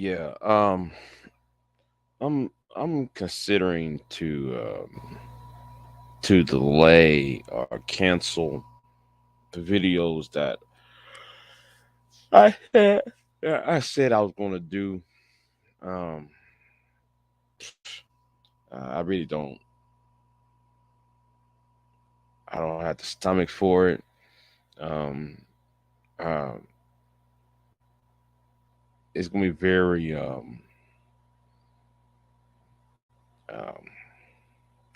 Yeah, I'm considering to delay or cancel the videos that I said I was going to do. Um, I really don't. I don't have the stomach for it. Um, um, it's going to be very. Um,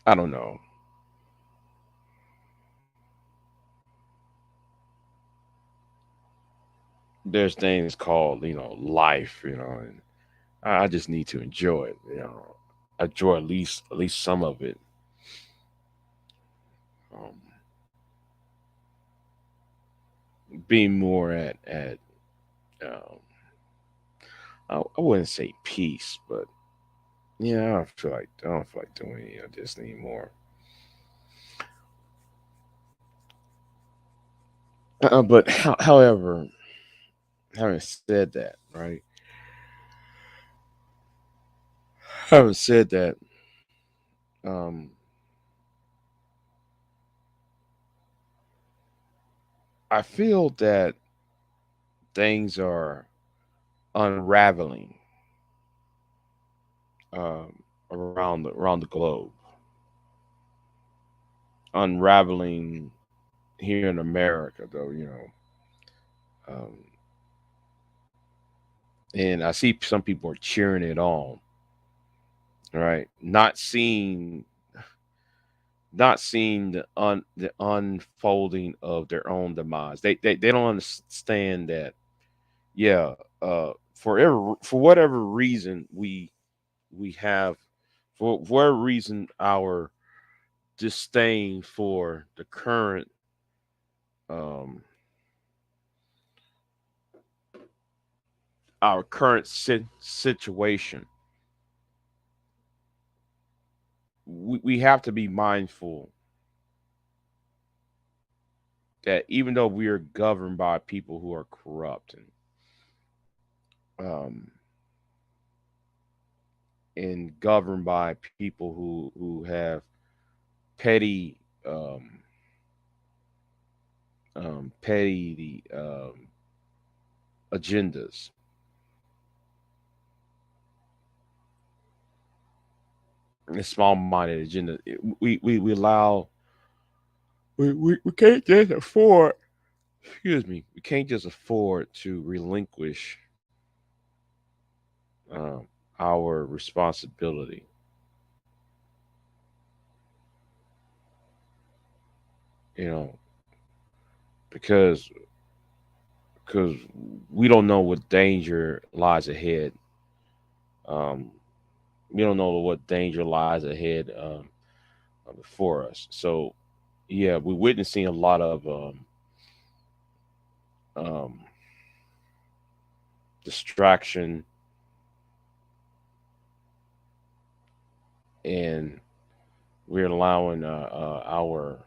I don't know. There's things called life, and I just need to enjoy it. Enjoy at least some of it. Um, being more at um, I wouldn't say peace, but yeah, I don't feel like doing any of this anymore. But however, having said that, right? Having said that, um, I feel that things are unraveling around the globe, unraveling here in America, though. And I see some people are cheering it on, right? Not seeing the unfolding of their own demise. They don't understand that. Yeah, for whatever reason we have, for whatever reason, our disdain for the current um our current situation. We have to be mindful that even though we are governed by people who are corrupt um, and governed by people who have petty petty agendas, and small-minded agenda. We allow we can't just afford. Excuse me. We can't just afford to relinquish um, our responsibility. You know, because because we don't know what danger lies ahead. Um, we don't know what danger lies ahead before us. So yeah, we're witnessing a lot of um, distraction, and we're allowing our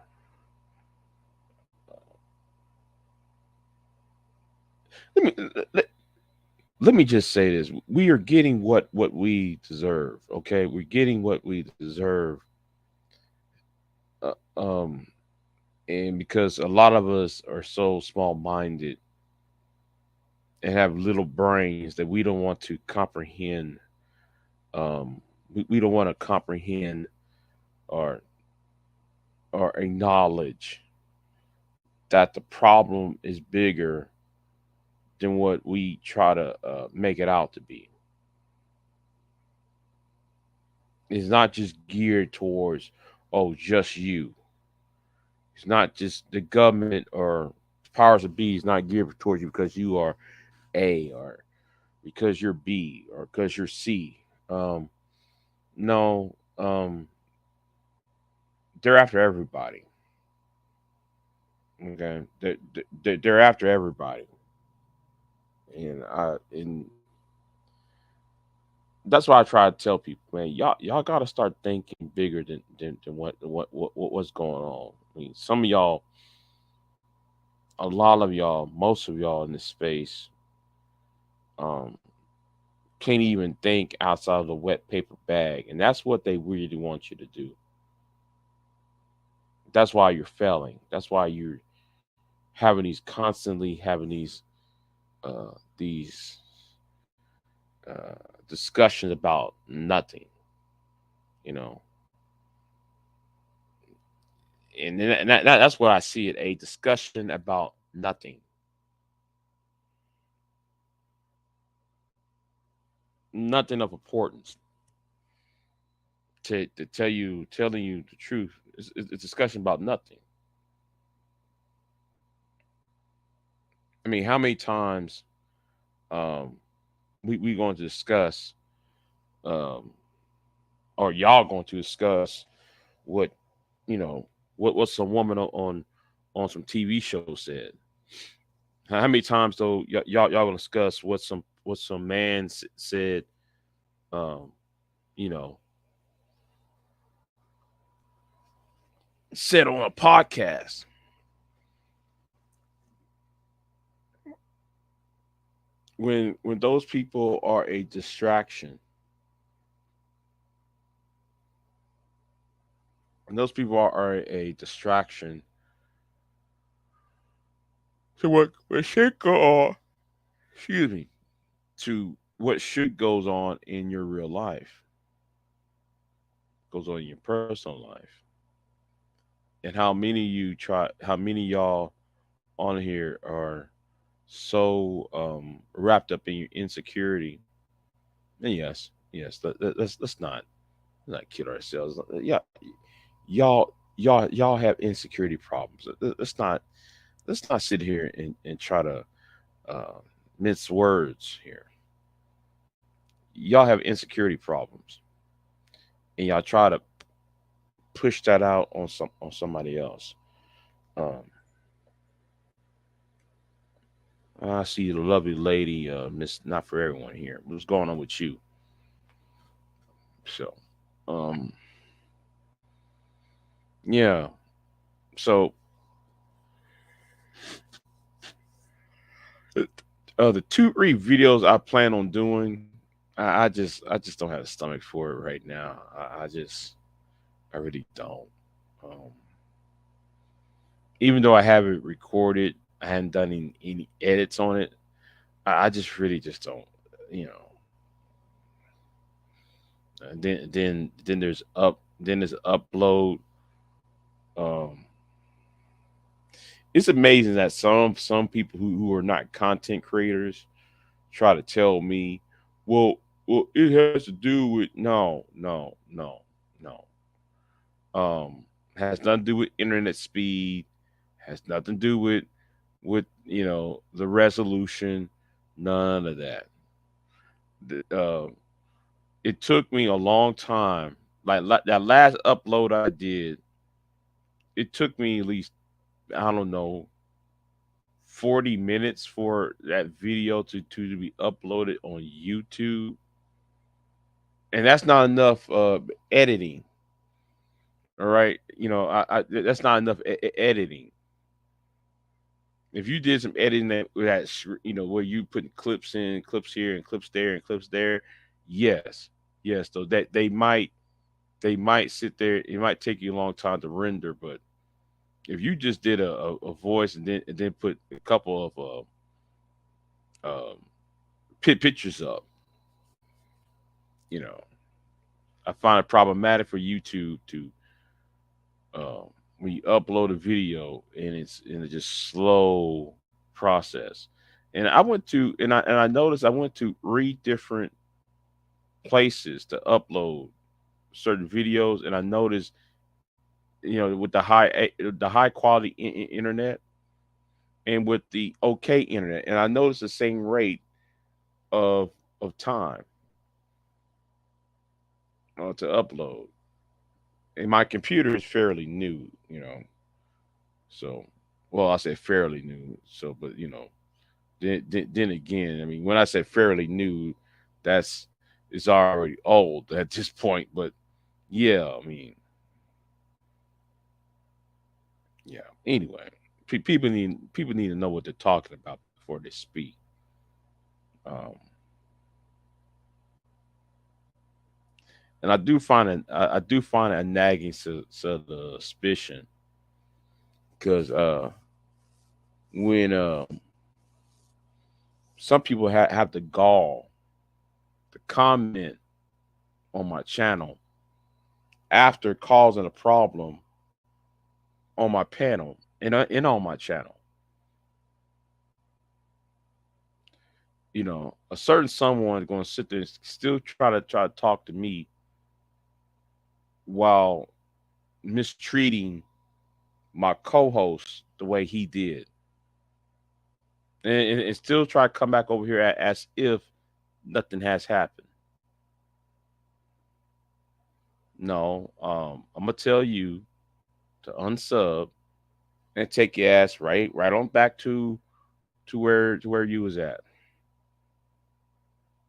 let me let, let me just say this: we are getting what we deserve. Okay, we're getting what we deserve. Uh, um, and because a lot of us are so small-minded and have little brains that we don't want to comprehend. We don't want to comprehend or acknowledge that the problem is bigger than what we try to make it out to be. It's not just geared towards, oh, just you. It's not just the government or powers of B is not geared towards you because you are A, or because you're B, or because you're C. Um, no, they're after everybody. Okay, they're after everybody, and that's why I try to tell people, man, y'all got to start thinking bigger than what's going on. I mean, some of y'all, a lot of y'all, most of y'all in this space, um, can't even think outside of the wet paper bag. And that's what they really want you to do. That's why you're failing. That's why you're having constantly having these uh, discussions about nothing, you know. That's what I see it, a discussion about nothing, nothing of importance. To telling you the truth, it's a discussion about nothing. I mean, how many times um, we going to discuss, um, or y'all going to discuss what you know what some woman on some TV show said. How many times though y'all gonna discuss what some man said, um, you know, said on a podcast. When those people are a distraction, when those people are a distraction to what should go on, excuse me, to what should goes on in your real life, goes on in your personal life, and how many y'all on here are so wrapped up in your insecurity. And yes, let's not kid ourselves. Yeah, y'all have insecurity problems. Let's not sit here and try to uh, mince words here. Y'all have insecurity problems, and y'all try to push that out on somebody else. Um, I see the lovely lady, Miss Not For Everyone here. What's going on with you? So, um, yeah. So, the 2 3 videos I plan on doing, I just don't have the stomach for it right now. I really don't. Um, Even though I have it recorded, I hadn't done any edits on it. I just really just don't, you know. Then there's upload. Um, it's amazing that some people who are not content creators try to tell me, well, it has to do with no. Has nothing to do with internet speed, has nothing to do with the resolution, none of that. It took me a long time. Like that last upload I did, it took me at least, I don't know, 40 minutes for that video to be uploaded on YouTube. And that's not enough editing. All right. That's not enough editing. If you did some editing where you putting clips in, clips here, and clips there, and clips there, yes, yes, though that they might sit there. It might take you a long time to render, but if you just did a voice and then put a couple of pictures up, you know, I find it problematic for YouTube to when you upload a video and it's just slow process. And I noticed I went to 3 different places to upload certain videos, and I noticed with the high quality internet and with the okay internet, and I noticed the same rate of time to upload. And my computer is fairly new, so well I say fairly new. So, but then again, I mean, when I say fairly new, that's it's already old at this point. But yeah, I mean, yeah. Anyway, people need to know what they're talking about before they speak. Um, and I do find a nagging sort of suspicion because when some people have the gall to comment on my channel after causing a problem on my panel and on my channel. A certain someone is going to sit there and still try to talk to me while mistreating my co-host the way he did, and still try to come back over here as if nothing has happened. No, I'm gonna tell you to unsub and take your ass right on back to where you was at.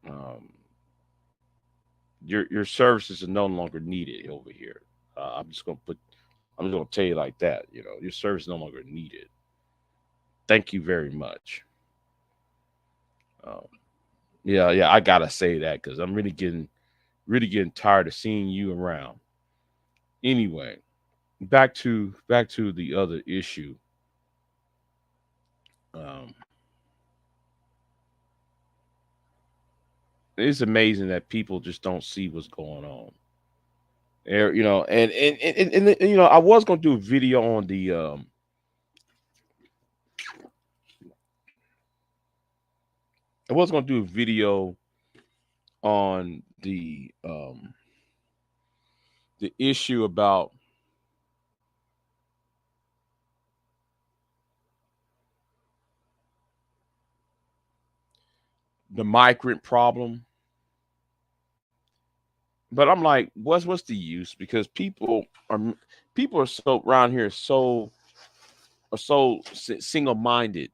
Um, your services are no longer needed over here. I'm just gonna tell you like that. Your service is no longer needed. Thank you very much. Um, yeah, I gotta say that because I'm really getting tired of seeing you around. Anyway, back to the other issue. Um, it's amazing that people just don't see what's going on. And I was gonna do a video on the I was gonna do a video on the issue about the migrant problem, but I'm like, what's the use? Because people are so around here so single minded.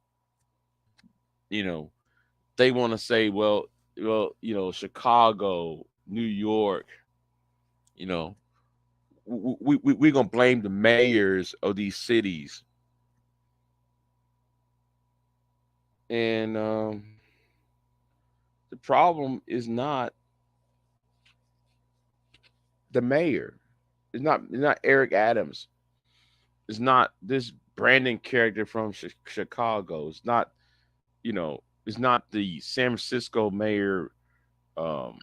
You know, they want to say, well, Chicago, New York, you know, we're gonna blame the mayors of these cities, and the problem is not the mayor. It's not Eric Adams. It's not this Brandon character from Chicago. It's not the San Francisco mayor. Um,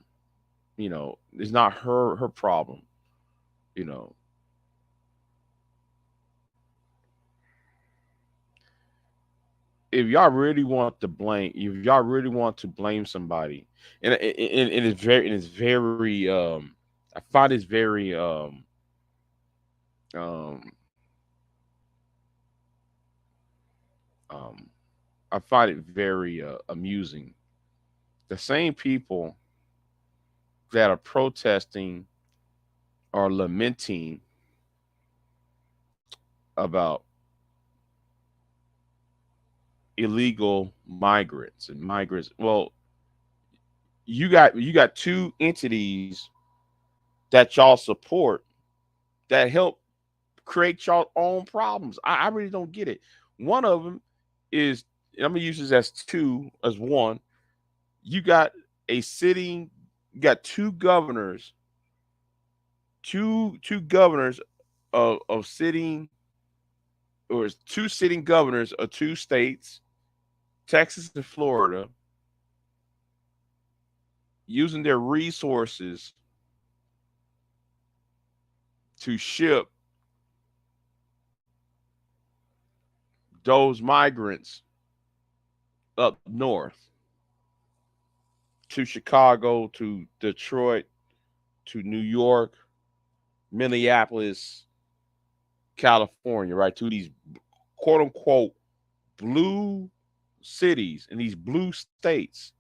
it's not her problem. You know, if y'all really want to blame somebody, and it's very, I find it's very, um, um, I find it very amusing. The same people that are protesting or lamenting about illegal migrants and migrants. Well, you got two entities that y'all support that help create y'all own problems. I really don't get it. One of them is, and I'm gonna use this as two as one. You got a sitting, you got two governors of sitting, or two sitting governors of two states, Texas and Florida, using their resources to ship those migrants up north to Chicago, to Detroit, to New York, Minneapolis, California, right? To these quote unquote blue cities in these blue states.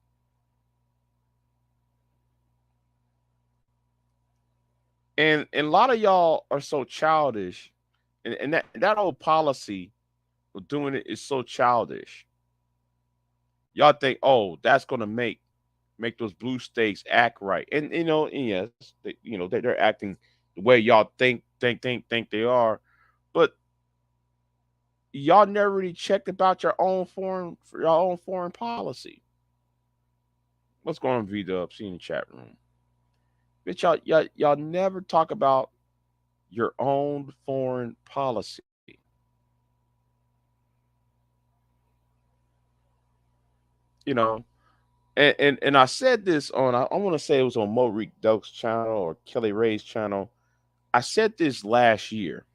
And a lot of y'all are so childish, and that old policy of doing it is so childish. Y'all think, oh, that's gonna make those blue states act right, and yes, they're acting the way y'all think they are, but y'all never really checked about your own foreign policy. What's going on, V Dub? See you in the chat room. But y'all never talk about your own foreign policy. You know, and I said this on I want to say it was on Morik Doke's channel or Kelly Ray's channel. I said this last year,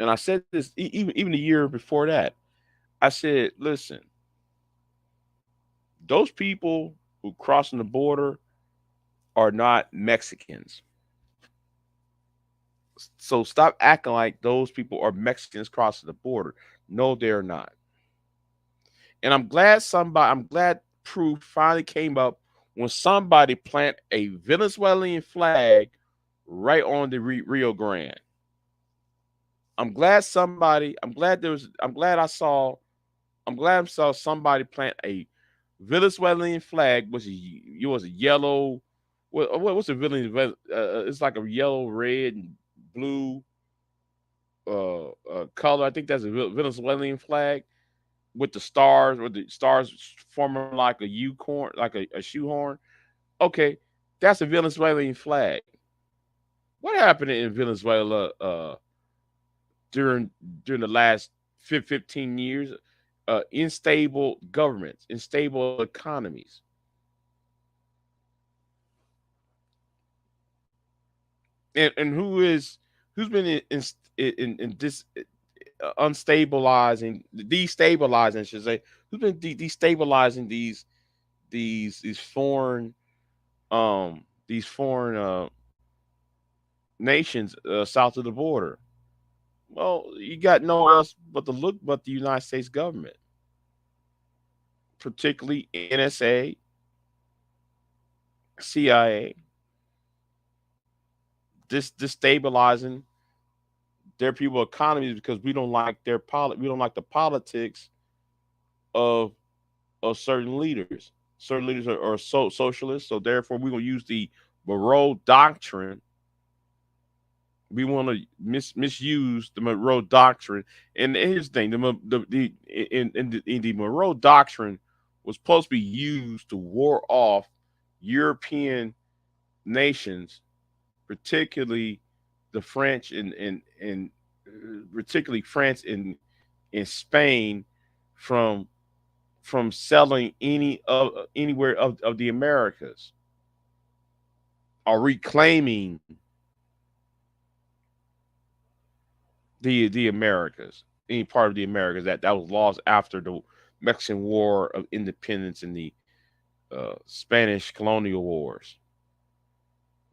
and I said this even the year before that. I said, listen, those people who crossing the border are not Mexicans. So stop acting like those people are Mexicans crossing the border. No, they're not. And I'm glad proof finally came up when somebody plant a Venezuelan flag right on the Rio Grande. I'm glad I saw somebody plant a Venezuelan flag, which was a yellow. What's the Venezuelan? It's like a yellow, red, and blue color. I think that's a Venezuelan flag with the stars forming like a U-corn, like a shoehorn. Okay, that's a Venezuelan flag. What happened in Venezuela during during the last 15 years? Unstable governments, unstable economies. And who's been in this unstabilizing, destabilizing, I should say, who's been destabilizing these foreign these foreign nations south of the border? Well, you got no else but the United States government, particularly NSA, CIA, destabilizing their people economies because we don't like we don't like the politics of certain leaders. Certain leaders are socialists, so therefore we're gonna use the Monroe Doctrine. We want to misuse the Monroe Doctrine. And here's the thing: in the Monroe Doctrine was supposed to be used to ward off European nations, particularly the French and particularly France and Spain, from selling anywhere of the Americas, or reclaiming the Americas, any part of the Americas that was lost after the Mexican War of Independence and the Spanish colonial wars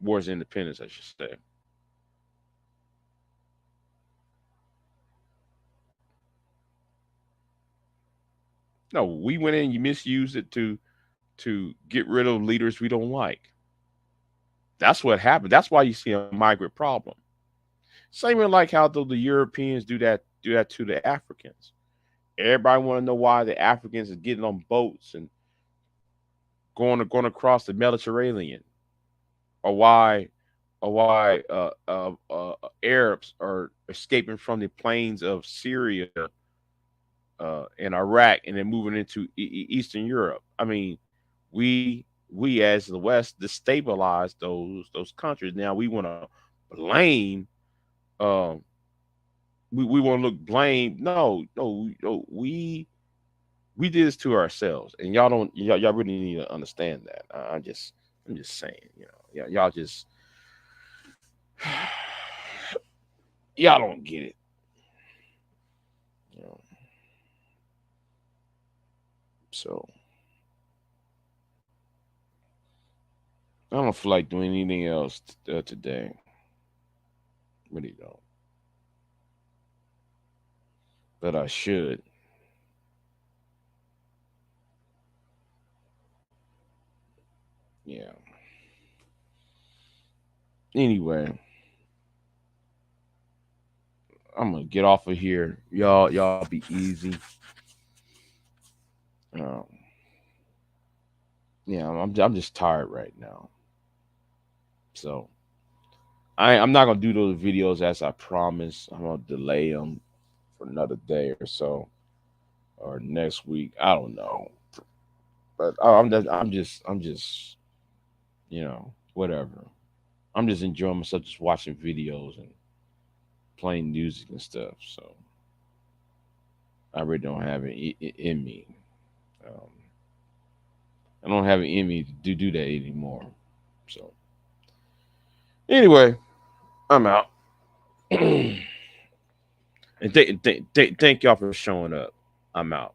of independence, I should say. No, we went in, you misused it to get rid of leaders we don't like. That's what happened. That's why you see a migrant problem. Same way like how the Europeans do that to the Africans. Everybody want to know why the Africans are getting on boats and going across the Mediterranean, or why Arabs are escaping from the plains of Syria and Iraq and then moving into Eastern Europe. I mean, we as the West destabilize those countries. Now we want to blame. Um, we want to look blame. No, no, no. We did this to ourselves, and y'all really need to understand that. I'm just saying, y'all just y'all don't get it. You know, so I don't feel like doing anything else today. Really don't, but I should. Yeah. Anyway, I'm gonna get off of here. Y'all be easy. Um, yeah, I'm just tired right now. So I'm not gonna do those videos as I promised. I'm gonna delay them for another day or so, or next week. I don't know, but I'm just whatever. I'm just enjoying myself, just watching videos and playing music and stuff. So I really don't have it in me. Um, I don't have it in me to do that anymore. So anyway, I'm out. And thank y'all for showing up. I'm out.